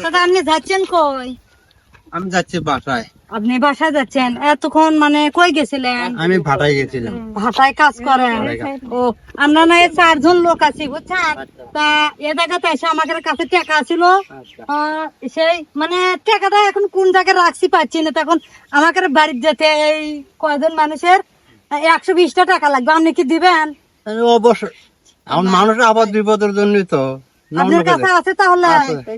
দাদা আপনি যাচ্ছেন কই? আমি যাচ্ছি বাসায়। আপনি বাসায় যাচ্ছেন? এতক্ষণ মানে কই গেছিলেন? আমি ভাটায় গেছিলাম। ভাটায় কাজ করেন? ও, আমরা না এই 4 জন লোক আছি বুঝছেন। তা এ জায়গাতে এসে আমাদের কাছে টাকা ছিল, সেই মানে টাকাটা এখন কোন জায়গায় রাখছি পাচ্ছি না। তখন আমাদের বাড়িতে যেতে এই কয়জন মানুষের 120টা টাকা লাগবে, আপনি কি দিবেন? অবশ্যই, এখন মানুষের আবাদ বিপদের জন্যই তো। আপনার কাছে আছে? তাহলে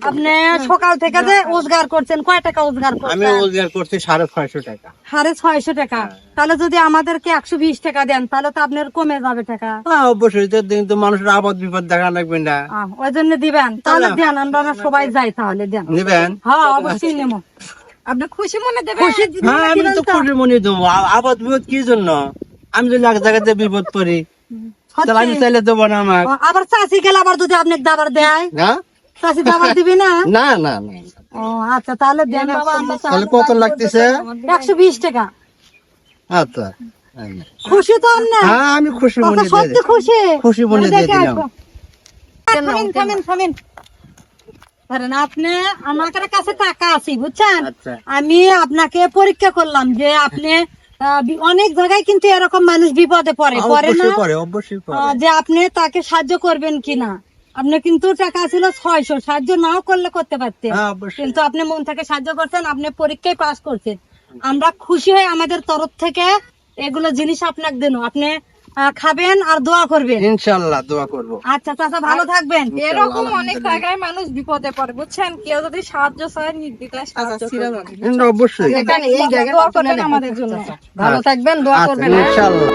আপনি সকাল থেকে যে রোজগার করছেন, কয় টাকা রোজগার আমি করছেন? রোজগার করছি 650 টাকা। 650 টাকা। তাহলে যদি আমাদেরকে 120 টাকা দেন তাহলে তো আপনার কমে যাবে টাকা। হ্যাঁ অবশ্যই, তো মানুষের আবাদ বিপদ দেখা লাগবে না। ওই জন্য দিবেন? তাহলে দেন, আমরা সবাই যাই, তাহলে দেন। নিবেন? হ্যাঁ অবশ্যই নেব। আপনি খুশি মনে দেবেন? খুশি হ্যাঁ, আমি তো খুশি মনে দেবো। আবাদ বিপদ কি জন্য? আমি যদি এক জায়গাতে বিপদ পড়ি তাহলে আমি চাইলে দেবো না আমার? আবার চাষি গেলে আবার যদি আপনাকে দাবার দেয়, হ্যাঁ, চাষি দাবার দিবি না? না না না। ও আচ্ছা, তাহলে দেন বাবা। আমরা তাহলে কত লাগতেছে? 120 টাকা। আচ্ছা, খুশি তো আপনি? হ্যাঁ আমি খুশি মনে দিয়ে সত্যি খুশি? খুশি মনে দিয়ে দিলাম। থামেন। ধরেন আপনি আমার কাছে টাকা আছে বুঝছেন। আচ্ছা। আমি আপনাকে পরীক্ষা করলাম যে আপনি অনেক জায়গায় কিন্তু এরকম মানুষ বিপদে পড়ে না, অবশ্যই যে আপনি তাকে সাহায্য করবেন কিনা। আপনি কিন্তু টাকা ছিল 600, সাহায্য নাও করলে করতে পারতেন, কিন্তু আপনি মন থেকে সাহায্য করছেন, আপনি পরীক্ষায় পাস করছেন। আমরা খুশি হয়ে আমাদের তরফ থেকে এগুলো জিনিস আপনাকে দেন, আপনি খাবেন আর দোয়া করবেন। ইনশাআল্লাহ দোয়া করব। আচ্ছা চাচা, ভালো থাকবেন। এরকম অনেক জায়গায় মানুষ বিপদে পড়ে বুঝছেন, কেউ যদি সাহায্য চায় নির্দ্বিধায় সাহায্য করবেন। অবশ্যই দোয়া করবেন আমাদের জন্য। ভালো থাকবেন, দোয়া করবেন। ইনশাআল্লাহ।